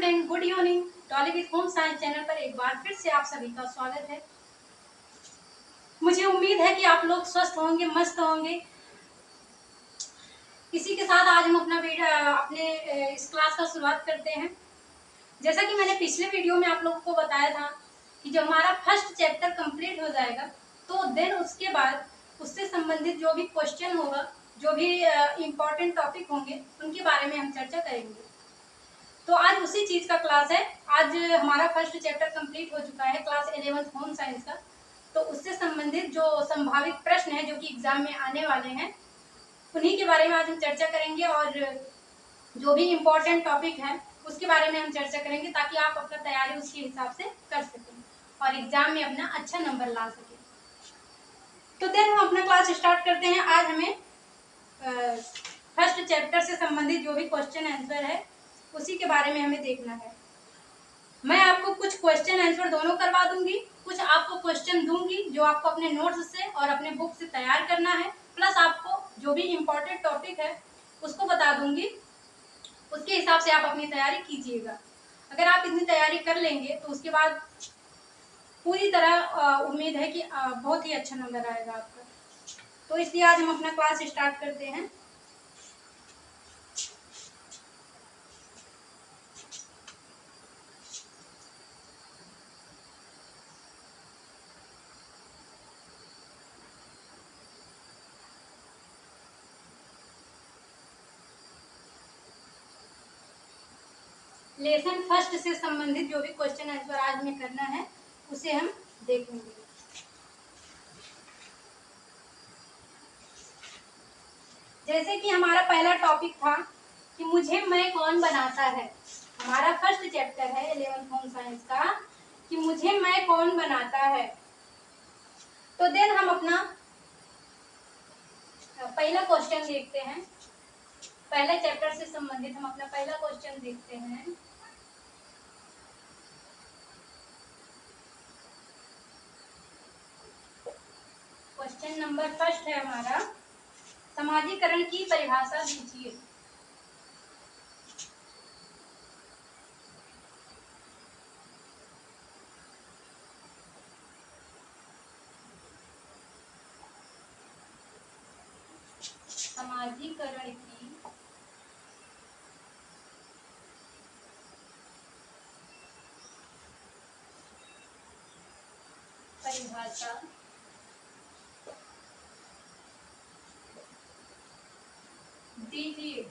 And good evening. Dolly with home science channel पर एक बार फिर से आप सभी का स्वागत है। मुझे उम्मीद है कि आप लोग स्वस्थ होंगे, मस्त होंगे। इसी के साथ आज हम अपने इस क्लास का शुरुआत करते हैं। जैसा कि मैंने पिछले वीडियो में आप लोगों को बताया था कि जब हमारा फर्स्ट चैप्टर कंप्लीट हो जाएगा तो देन उसके बाद उससे संबंधित जो भी क्वेश्चन होगा, जो भी इम्पोर्टेंट टॉपिक होंगे, उनके बारे में हम चर्चा करेंगे। तो आज उसी चीज का क्लास है। आज हमारा फर्स्ट चैप्टर कंप्लीट हो चुका है, क्लास 11th होम साइंस का। तो उससे संबंधित जो संभावित प्रश्न है जो कि एग्जाम में आने वाले हैं, उन्हीं के बारे में आज हम चर्चा करेंगे और जो भी इम्पोर्टेंट टॉपिक है उसके बारे में हम चर्चा करेंगे, ताकि आप अपना तैयारी उसके हिसाब से कर सकें और एग्जाम में अपना अच्छा नंबर ला सकें। तो देन हम अपना क्लास स्टार्ट करते हैं। आज हमें फर्स्ट चैप्टर से संबंधित जो भी क्वेश्चन आंसर है उसी के बारे में हमें देखना है। मैं आपको कुछ क्वेश्चन आंसर दोनों करवा दूंगी, कुछ आपको क्वेश्चन दूंगी जो आपको अपने नोट्स से और अपने बुक से तैयार करना है, प्लस आपको जो भी इम्पोर्टेंट टॉपिक है उसको बता दूंगी। उसके हिसाब से आप अपनी तैयारी कीजिएगा। अगर आप इतनी तैयारी कर लेंगे तो उसके बाद पूरी तरह उम्मीद है कि बहुत ही अच्छा नंबर आएगा आपका। तो इसलिए आज हम अपना क्लास स्टार्ट करते हैं। लेसन फर्स्ट से संबंधित जो भी क्वेश्चन आंसर आज हमें करना है उसे हम देखेंगे। जैसे कि हमारा पहला टॉपिक था कि मुझे मैं कौन बनाता है। हमारा फर्स्ट चैप्टर है 11th होम साइंस का कि मुझे मैं कौन बनाता है। तो देन हम अपना पहला क्वेश्चन देखते हैं। पहले चैप्टर से संबंधित हम अपना पहला क्वेश्चन देखते हैं। क्वेश्चन नंबर फर्स्ट है हमारा, समाजीकरण की परिभाषा दीजिए। समाजीकरण की परिभाषा दीजिए।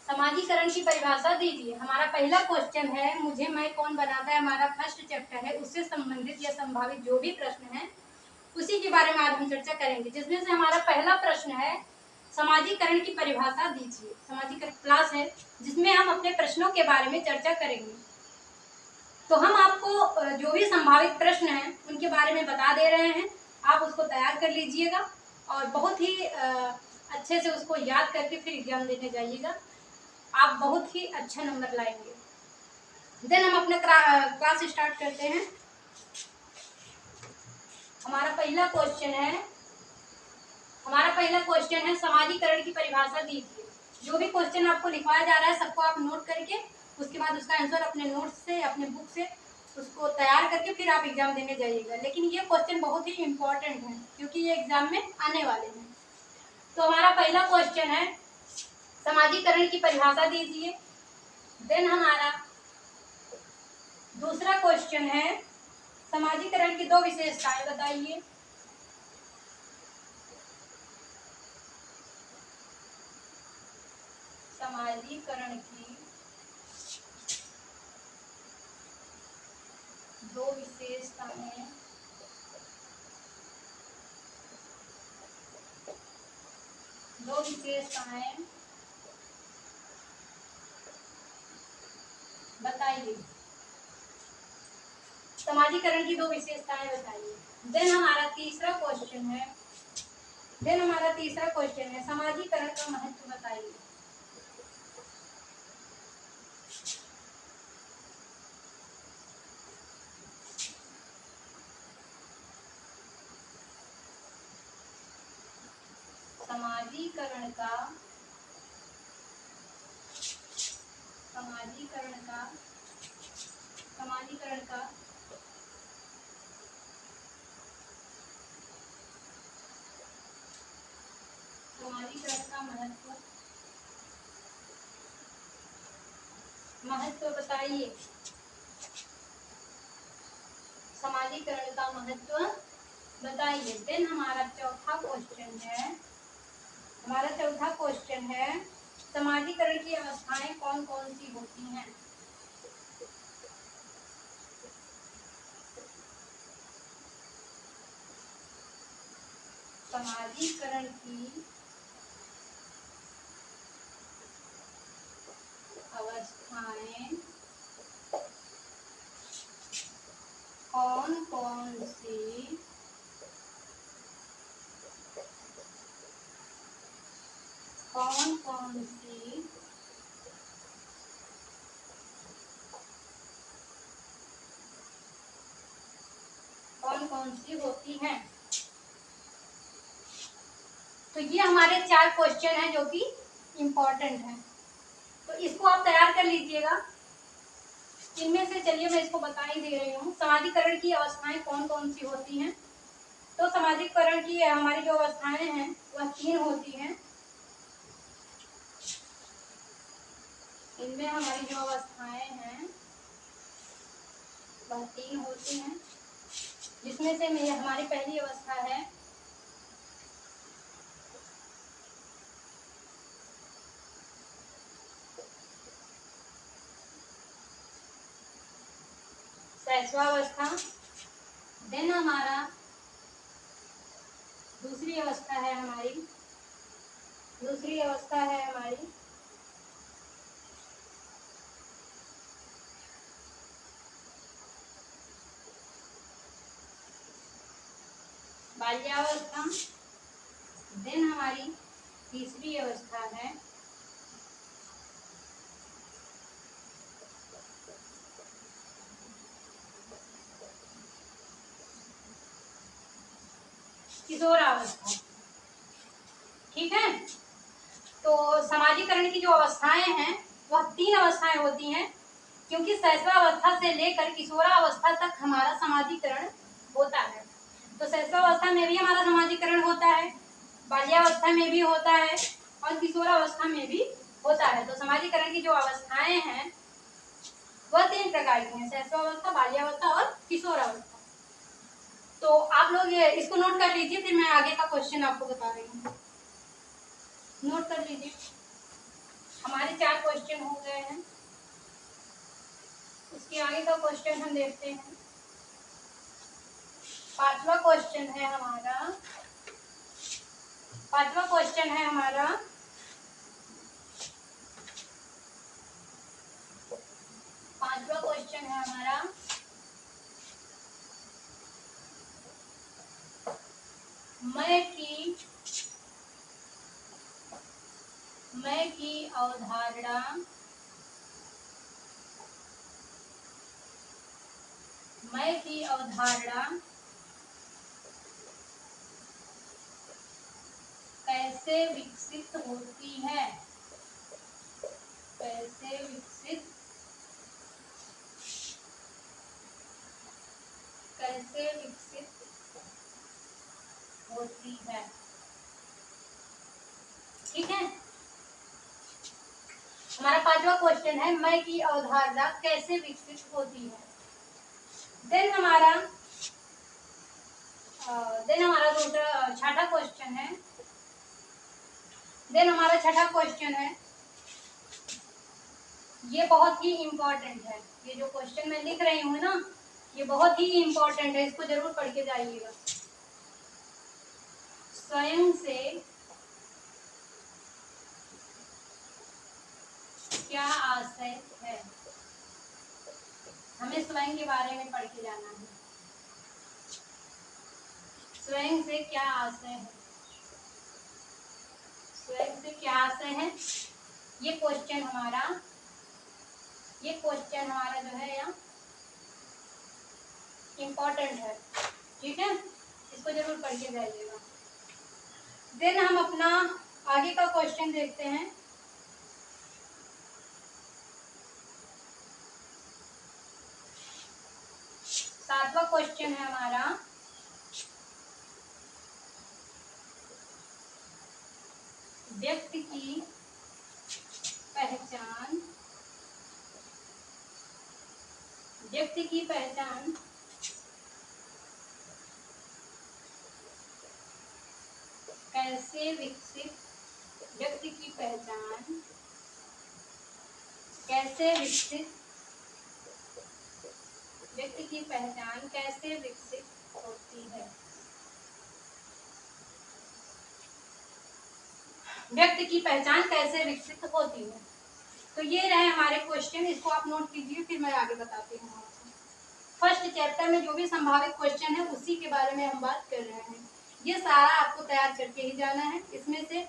समाजीकरण की परिभाषा दीजिए हमारा पहला क्वेश्चन है। मुझे मैं कौन बनाता है हमारा फर्स्ट चैप्टर है, उससे संबंधित या संभावित जो भी प्रश्न है उसी के बारे में आज हम चर्चा करेंगे। जिसमें से हमारा पहला प्रश्न है समाजीकरण की परिभाषा दीजिए। समाजीकरण क्लास है जिसमें हम अपने प्रश्नों के बारे में चर्चा करेंगे। तो हम आपको जो भी संभावित प्रश्न है उनके बारे में बता दे रहे हैं, आप उसको तैयार कर लीजिएगा और बहुत ही अच्छे से उसको याद करके फिर एग्जाम देने जाइएगा। आप बहुत ही अच्छा नंबर लाएंगे। देन हम अपना क्लास स्टार्ट करते हैं। हमारा पहला क्वेश्चन है समाजीकरण की परिभाषा दीजिए। जो भी क्वेश्चन आपको लिखवाया जा रहा है सबको आप नोट करके उसके बाद उसका आंसर अपने नोट्स से, अपने बुक से उसको तैयार करके फिर आप एग्जाम देने जाइएगा। लेकिन ये क्वेश्चन बहुत ही इम्पोर्टेंट है क्योंकि ये एग्जाम में आने वाले हैं। तो हमारा पहला क्वेश्चन है समाजीकरण की परिभाषा दीजिए। देन हमारा दूसरा क्वेश्चन है समाजीकरण की दो विशेषताएं बताइए। समाजीकरण की दो विशेषताएं बताइए। समाजीकरण की दो विशेषताएं बताइए। देन हमारा तीसरा क्वेश्चन है समाजीकरण का महत्व बताइए। समाजीकरण का समाजीकरण का समाजीकरण का महत्व बताइए। समाजीकरण का महत्व बताइए। देन हमारा चौथा क्वेश्चन है समाजीकरण की अवस्थाएं कौन कौन सी होती हैं। समाजीकरण की अवस्थाएं कौन कौन सी होती हैं। तो ये हमारे 4 क्वेश्चन हैं जो कि इम्पोर्टेंट हैं, तो इसको आप तैयार कर लीजिएगा। इनमें से चलिए मैं इसको बता ही दे रही हूँ। समाजीकरण की अवस्थाएं कौन कौन सी होती हैं। तो समाजीकरण की हमारी जो अवस्थाएं हैं वह 3 होती हैं। इनमें हमारी जो अवस्थाएं हैं वह 3 होती हैं, जिसमें से हमारी पहली अवस्था है शैशवावस्था। देन हमारा दूसरी अवस्था है हमारी बाल्यावस्था। देन हमारी तीसरी अवस्था है किशोरावस्था। ठीक है। तो समाजीकरण की जो अवस्थाएं हैं वह 3 अवस्थाएं होती हैं, क्योंकि शैशवावस्था से लेकर किशोरावस्था तक हमारा समाजीकरण होता है। तो शैशवावस्था में भी हमारा समाजीकरण होता है, बाल्यावस्था में भी होता है और किशोरावस्था में भी होता है। तो समाजीकरण की जो अवस्थाएं हैं वह 3 प्रकार की हैं, शैशवावस्था, बाल्यावस्था और किशोरावस्था। तो आप लोग इसको नोट कर लीजिए, फिर मैं आगे का क्वेश्चन आपको बता रही हूँ। नोट कर लीजिए। हमारे 4 क्वेश्चन हो गए हैं। उसके आगे का क्वेश्चन हम देखते हैं। 5वां क्वेश्चन है हमारा मैं की अवधारणा कैसे विकसित होती है। ठीक है। हमारा 5वां क्वेश्चन है मैं की अवधारणा कैसे विकसित होती है। देन हमारा दूसरा छठा क्वेश्चन है। ये बहुत ही इम्पोर्टेंट है। ये जो क्वेश्चन मैं लिख रही हूँ ना, ये बहुत ही इम्पोर्टेंट है, इसको जरूर पढ़ के जाइएगा। स्वयं से क्या आशय है। हमें स्वयं के बारे में पढ़ के जाना है। स्वयं से क्या आशय है। ये क्वेश्चन हमारा जो है यहाँ इम्पोर्टेंट है। ठीक है, इसको जरूर पढ़ के जाइएगा। देन हम अपना आगे का क्वेश्चन देखते हैं। क्वेश्चन है हमारा व्यक्ति की पहचान, व्यक्ति की पहचान कैसे विकसित, व्यक्ति की पहचान कैसे विकसित, व्यक्ति की पहचान कैसे विकसित होती है, व्यक्ति की पहचान कैसे विकसित होती है। तो ये रहे हमारे क्वेश्चन, इसको आप नोट कीजिए, फिर मैं आगे बताती हूँ आपको। फर्स्ट चैप्टर में जो भी संभावित क्वेश्चन है उसी के बारे में हम बात कर रहे हैं। ये सारा आपको तैयार करके ही जाना है। इसमें से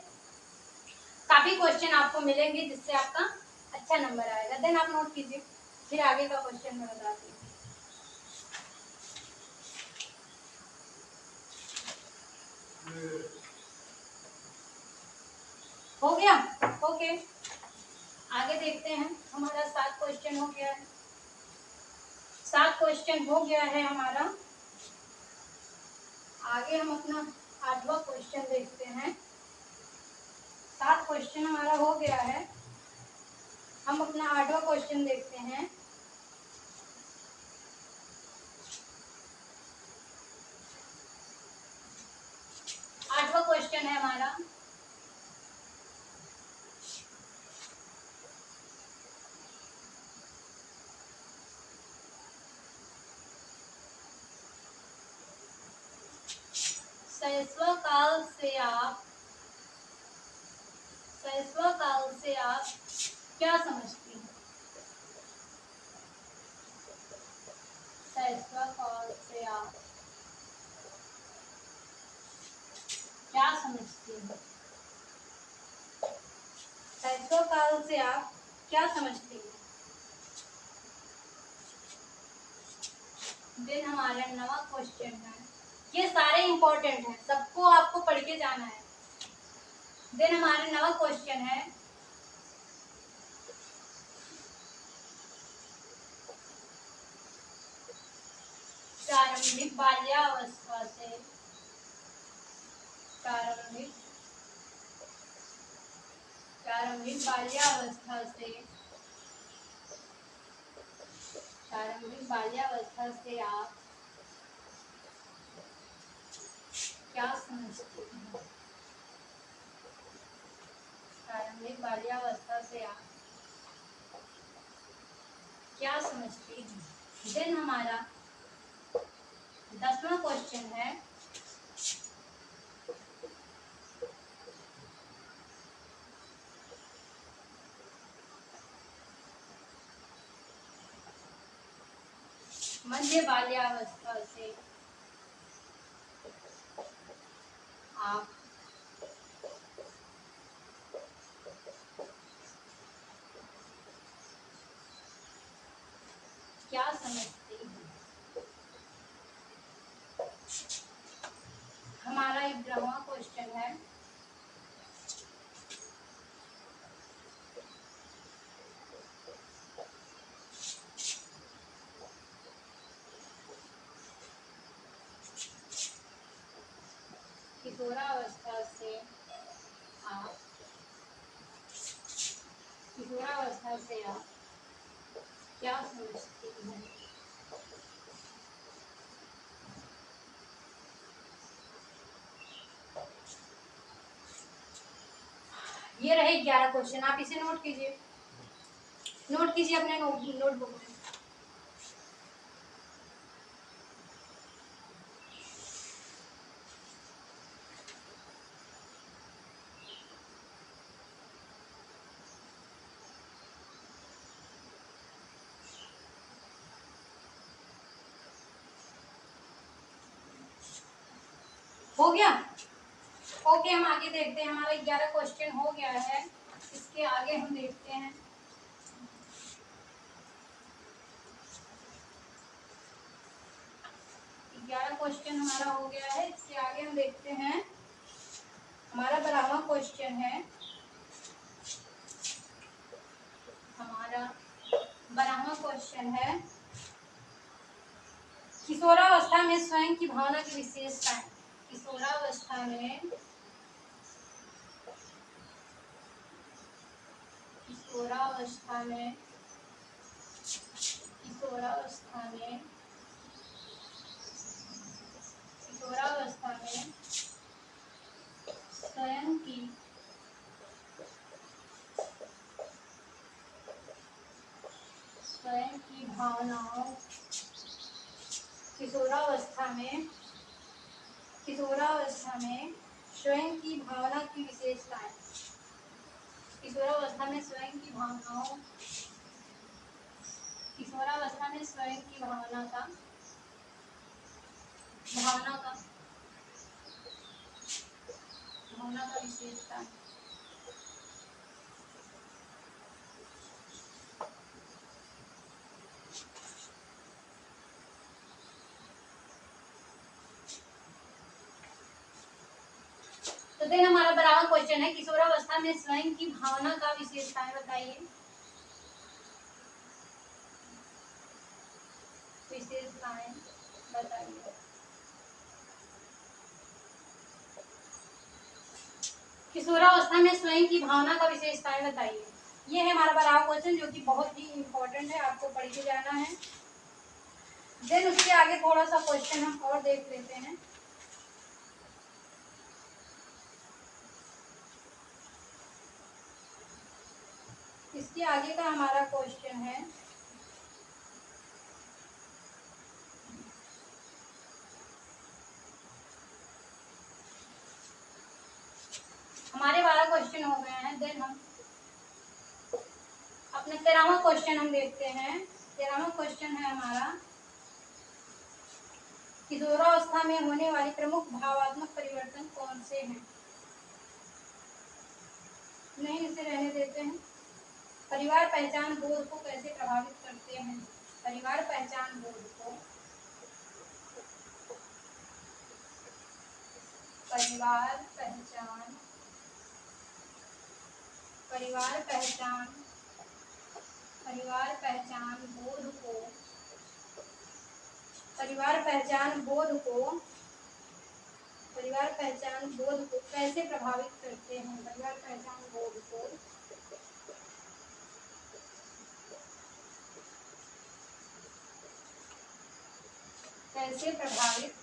काफी क्वेश्चन आपको मिलेंगे जिससे आपका अच्छा नंबर आएगा। देन आप नोट कीजिए, फिर आगे का क्वेश्चन मैं बताती हूँ। हो गया? ओके, आगे देखते हैं। हमारा 7 क्वेश्चन हो गया है, 7 क्वेश्चन हो गया है हमारा। आगे हम अपना 8वां क्वेश्चन देखते हैं। 7 क्वेश्चन हमारा हो गया है, हम अपना 8वां क्वेश्चन देखते हैं। आठवां क्वेश्चन है हमारा शैशवकाल से आप क्या समझती हैं? शैशवकाल से आप क्या समझती हैं? शैशवकाल से आप क्या समझती हैं? देन हमारा 9वां क्वेश्चन है, ये सारे इंपॉर्टेंट हैं, सबको आपको पढ़ के जाना है। देन हमारा 9वां क्वेश्चन है प्रारंभिक बाल्यावस्था से प्रारंभिक बाल्यावस्था से आप क्या समझते हैं? प्रारंभिक बाल्यावस्था से आप क्या समझते हैं? देन हमारा 10वां क्वेश्चन है मध्य बाल्यावस्था से आप क्या समझते हैं? हमारा 11वां क्वेश्चन है किशोरावस्था से आप क्या समझते हैं? ये रहे 11 क्वेश्चन, आप इसे नोट कीजिए, अपने नोटबुक में। हो गया? ओके, हम आगे देखते हैं। हमारा 11 क्वेश्चन हो गया है, इसके आगे हम देखते हैं। क्वेश्चन हमारा हो गया है, इसके आगे हम देखते हैं। हमारा 12वां क्वेश्चन है, किशोरावस्था में स्वयं की भावना की विशेषताएं। किशोरावस्था में किशोरावस्था में किशोरावस्था में किशोरावस्था में स्वयं की भावनाओं किशोरावस्था में स्वयं की भावना की विशेषताएं। किशोरावस्था में स्वयं की भावनाओं किशोरावस्था में स्वयं की भावना का विशेषता। तो देन हमारा बराबर क्वेश्चन है, किशोरावस्था में स्वयं की भावना का विशेषताएं बताइए। विशेषताएं बताइए। किशोरावस्था में स्वयं की भावना का विशेषताएं बताइए। ये है हमारा बराबर क्वेश्चन, जो कि बहुत ही इम्पोर्टेंट है, आपको पढ़ के जाना है। देन उसके आगे थोड़ा सा क्वेश्चन हम और देख लेते हैं। इसके आगे का हमारा क्वेश्चन है, हमारे 12 क्वेश्चन हो गए हैं। देन हम अपना 13वां क्वेश्चन हम देखते हैं। 13वां क्वेश्चन है हमारा, किशोरावस्था में होने वाली प्रमुख भावात्मक परिवर्तन कौन से हैं। नहीं, इसे रहने देते हैं। परिवार पहचान बोध को कैसे प्रभावित करते हैं। परिवार पहचान बोध को परिवार पहचान बोध को कैसे प्रभावित करते हैं। परिवार पहचान बोध को कैसे प्रभावित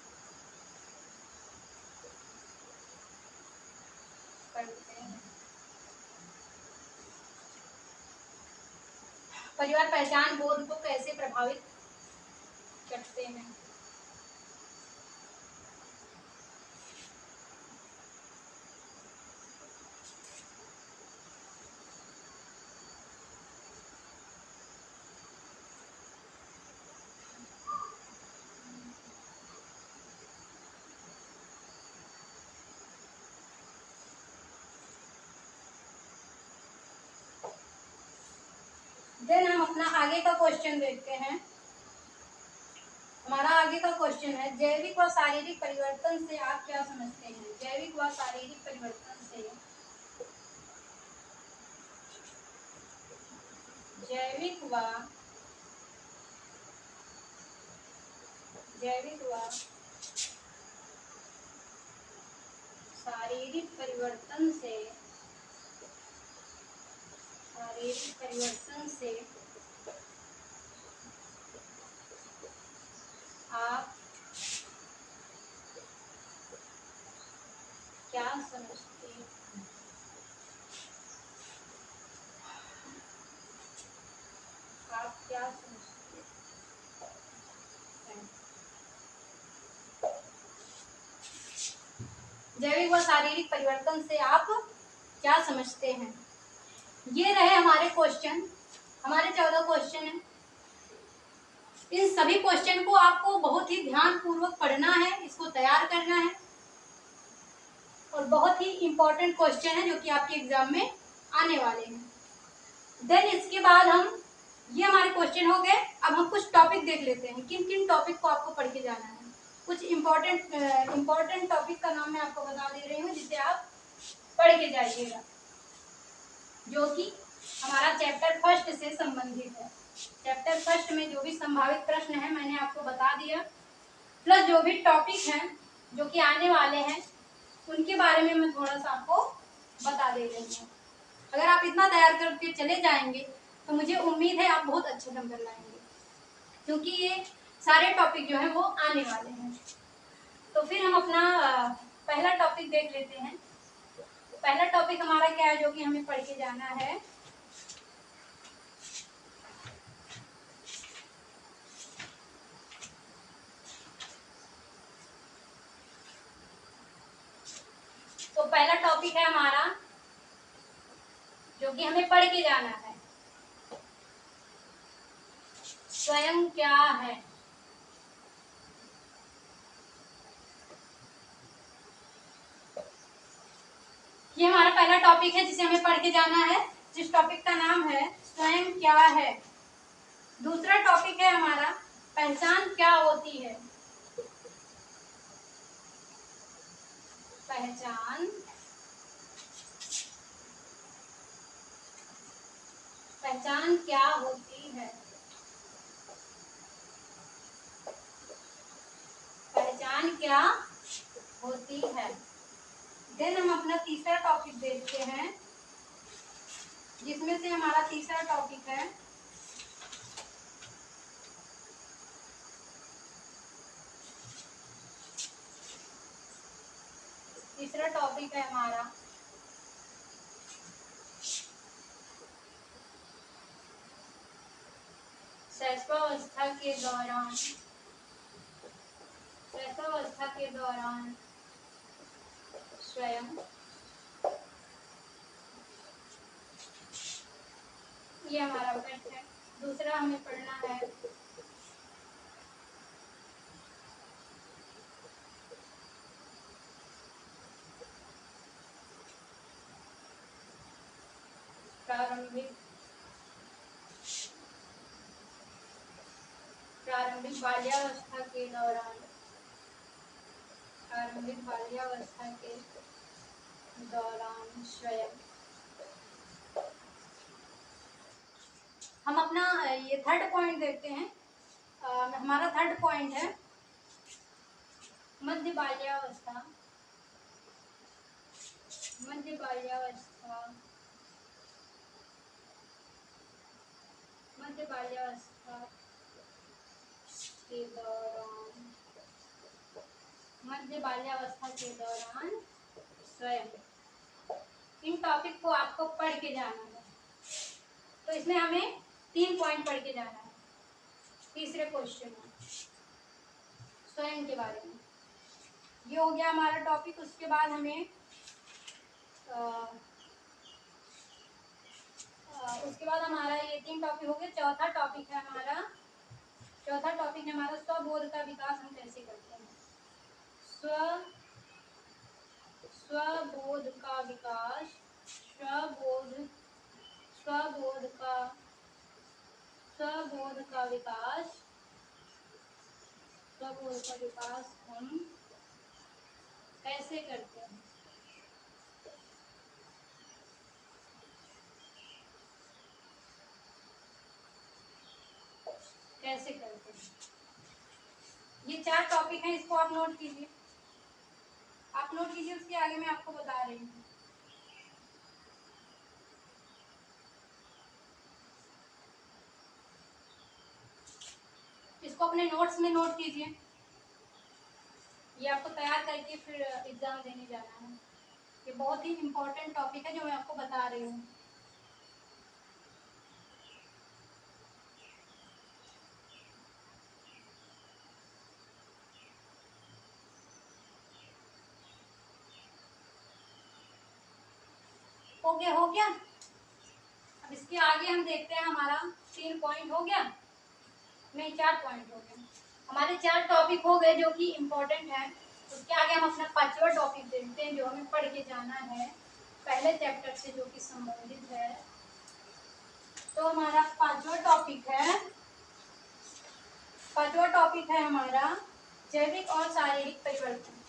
करते हैं। परिवार पहचान बोध को कैसे प्रभावित करते हैं। देन हम अपना आगे का क्वेश्चन देखते हैं। हमारा आगे का क्वेश्चन है, जैविक व शारीरिक परिवर्तन से आप क्या समझते हैं। जैविक व शारीरिक परिवर्तन से जैविक व शारीरिक परिवर्तन से आप क्या समझते हैं। जैविक व शारीरिक परिवर्तन से आप क्या समझते हैं। ये रहे हमारे क्वेश्चन। हमारे 14 क्वेश्चन हैं। इन सभी क्वेश्चन को आपको बहुत ही ध्यान पूर्वक पढ़ना है, इसको तैयार करना है, और बहुत ही इम्पोर्टेंट क्वेश्चन है जो कि आपके एग्जाम में आने वाले हैं। देन इसके बाद हम, ये हमारे क्वेश्चन हो गए। अब हम कुछ टॉपिक देख लेते हैं, किन किन टॉपिक को आपको पढ़ के जाना है। कुछ इम्पोर्टेंट टॉपिक का नाम मैं आपको बता दे रही हूँ, जिसे आप पढ़ के जाइएगा, जो कि हमारा चैप्टर फर्स्ट से संबंधित है। चैप्टर फर्स्ट में जो भी संभावित प्रश्न है मैंने आपको बता दिया। प्लस जो भी टॉपिक हैं जो कि आने वाले हैं उनके बारे में मैं थोड़ा सा आपको बता दे रही हूँ। अगर आप इतना तैयार करके चले जाएंगे तो मुझे उम्मीद है आप बहुत अच्छे नंबर लाएंगे, क्योंकि ये सारे टॉपिक जो है वो आने वाले हैं। तो फिर हम अपना पहला टॉपिक देख लेते हैं। पहला टॉपिक हमारा क्या है जो कि हमें पढ़ के जाना है। तो पहला टॉपिक है हमारा जो कि हमें पढ़ के जाना है, स्वयं क्या है। ये हमारा पहला टॉपिक है जिसे हमें पढ़ के जाना है, जिस टॉपिक का नाम है स्वयं क्या है। दूसरा टॉपिक है हमारा पहचान क्या होती है। पहचान, पहचान क्या होती है। पहचान क्या होती है। देन हम अपना तीसरा टॉपिक देखते हैं, जिसमें से हमारा तीसरा टॉपिक है हमारा शैशवावस्था के दौरान, शैशवावस्था के दौरान स्वयं। ये हमारा फर्स्ट है। दूसरा हमें पढ़ना है प्रारंभिक बाल्यावस्था के दौरान, प्रारंभिक बाल्यावस्था के दौरान स्वयं। हम अपना ये थर्ड पॉइंट देखते हैं। हमारा थर्ड पॉइंट है मध्य बाल्यावस्था, मध्य बाल्यावस्था, मध्य बाल्यावस्था के दौरान, मध्य बाल्यावस्था के दौरान स्वयं। इन टॉपिक को आपको पढ़ के जाना है। तो इसमें हमें 3 पॉइंट पढ़ के जाना है तीसरे क्वेश्चन में, स्वयं के बारे में। ये हो गया हमारा टॉपिक। उसके बाद हमें उसके बाद हमारा ये 3 टॉपिक हो गए। चौथा टॉपिक है हमारा स्वबोध का विकास हम कैसे करते हैं। स्वबोध का विकास, स्वबोध का विकास, स्वबोध का विकास हम कैसे करते हैं। कैसे करते हैं, ये 4 टॉपिक हैं। इसको आप नोट कीजिए, आप नोट कीजिए। उसके आगे मैं आपको बता रही हूँ। इसको अपने नोट्स में नोट कीजिए। ये आपको तैयार करके फिर एग्जाम देने जाना है। ये बहुत ही इम्पोर्टेंट टॉपिक है जो मैं आपको बता रही हूँ। हो गया। अब इसके आगे हम देखते हैं। हमारा 3 पॉइंट हो गया, नहीं 4 पॉइंट हो गए। हमारे 4 टॉपिक हो गए जो कि इम्पोर्टेंट है। उसके आगे हम अपना 5वां टॉपिक देखते हैं जो हमें पढ़ के जाना है पहले चैप्टर से जो कि संबंधित है। तो हमारा 5वां टॉपिक है हमारा जैविक और शारीरिक परिवर्तन।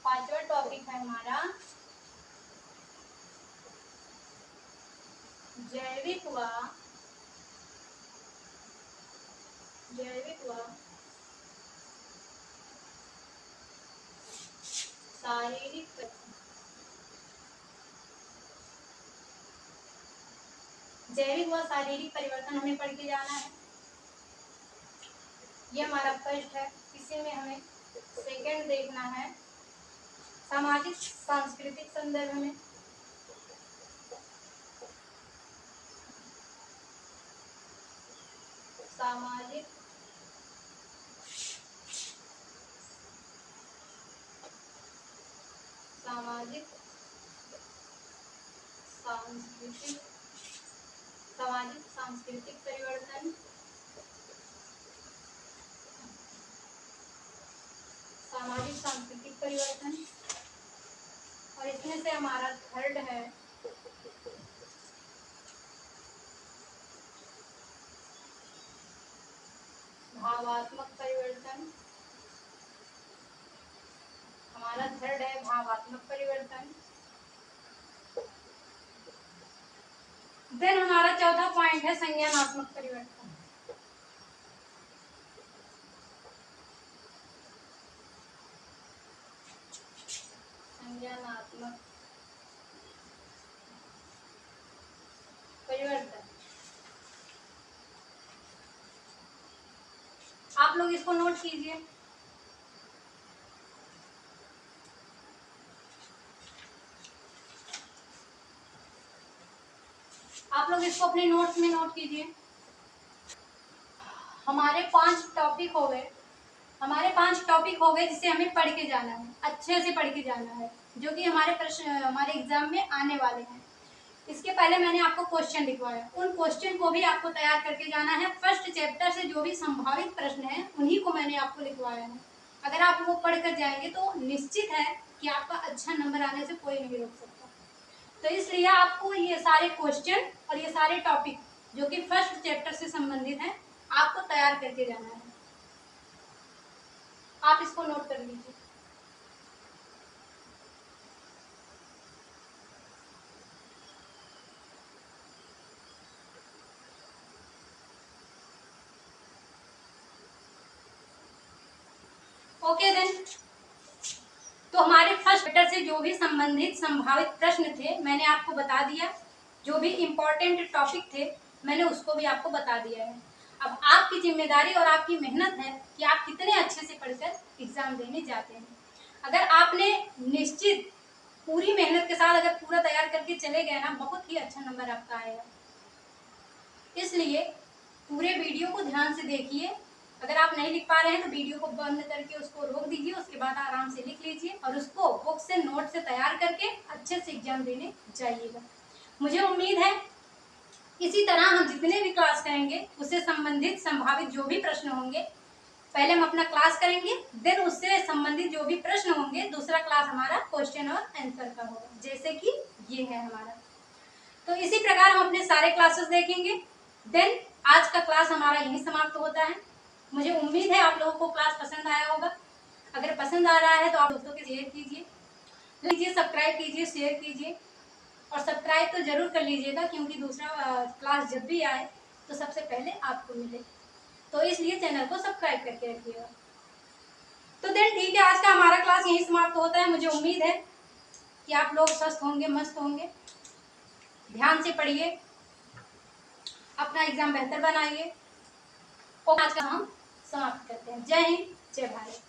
5वां टॉपिक है हमारा जैविक व शारीरिक जैविक व शारीरिक परिवर्तन हमें पढ़ के जाना है। ये हमारा फर्स्ट है। इसी में हमें सेकंड देखना है सामाजिक सांस्कृतिक संदर्भ में। सामाजिक सामाजिक सांस्कृतिक सामाजिक सांस्कृतिक परिवर्तन। सामाजिक सांस्कृतिक परिवर्तन। और इसमें से हमारा थर्ड है भावात्मक परिवर्तन। हमारा थर्ड है भावात्मक परिवर्तन। देन हमारा चौथा पॉइंट है संज्ञानात्मक परिवर्तन। संज्ञानात्मक परिवर्तन। आप लोग इसको नोट कीजिए। आप लोग इसको अपने नोट्स में नोट कीजिए। हमारे 5 टॉपिक हो गए। हमारे 5 टॉपिक हो गए जिसे हमें पढ़ के जाना है, अच्छे से पढ़ के जाना है, जो कि हमारे प्रश्न हमारे एग्जाम में आने वाले हैं। इसके पहले मैंने आपको क्वेश्चन लिखवाया, उन क्वेश्चन को भी आपको तैयार करके जाना है। फर्स्ट चैप्टर से जो भी संभावित प्रश्न हैं उन्हीं को मैंने आपको लिखवाया है। अगर आप वो पढ़ कर जाएंगे तो निश्चित है कि आपका अच्छा नंबर आने से कोई नहीं रोक सकता। तो इसलिए आपको ये सारे क्वेश्चन और ये सारे टॉपिक जो कि फर्स्ट चैप्टर से संबंधित हैं आपको तैयार करके जाना है। आप इसको नोट कर लीजिए। ओके देन, तो हमारे फर्स्ट चैप्टर से जो भी संबंधित संभावित प्रश्न थे मैंने आपको बता दिया। जो भी इम्पोर्टेंट टॉपिक थे मैंने उसको भी आपको बता दिया है। अब आपकी जिम्मेदारी और आपकी मेहनत है कि आप कितने अच्छे से पढ़कर एग्जाम देने जाते हैं। अगर आपने निश्चित पूरी मेहनत के साथ अगर पूरा तैयार करके चले गए ना, बहुत ही अच्छा नंबर आपका आएगा। इसलिए पूरे वीडियो को ध्यान से देखिए। अगर आप नहीं लिख पा रहे हैं तो वीडियो को बंद करके उसको रोक दीजिए, उसके बाद आराम से लिख लीजिए और उसको बुक से नोट से तैयार करके अच्छे से एग्जाम देने जाइएगा। मुझे उम्मीद है इसी तरह हम जितने भी क्लास करेंगे उससे संबंधित संभावित जो भी प्रश्न होंगे, पहले हम अपना क्लास करेंगे, देन उससे संबंधित जो भी प्रश्न होंगे दूसरा क्लास हमारा क्वेश्चन और आंसर का होगा, जैसे कि ये है हमारा। तो इसी प्रकार हम अपने सारे क्लासेस देखेंगे। देन आज का क्लास हमारा यहीं समाप्त होता है। मुझे उम्मीद है आप लोगों को क्लास पसंद आया होगा। अगर पसंद आ रहा है तो आप दोस्तों के शेयर कीजिए, सब्सक्राइब कीजिए, शेयर कीजिए और सब्सक्राइब तो जरूर कर लीजिएगा, क्योंकि दूसरा क्लास जब भी आए तो सबसे पहले आपको मिले। तो इसलिए चैनल को सब्सक्राइब करके रखिएगा। तो देन ठीक है, आज का हमारा क्लास यहीं समाप्त होता है। मुझे उम्मीद है कि आप लोग स्वस्थ होंगे, मस्त होंगे। ध्यान से पढ़िए, अपना एग्जाम बेहतर बनाइए और आज का हम समाप्त करते हैं। जय हिंद, जय भारत।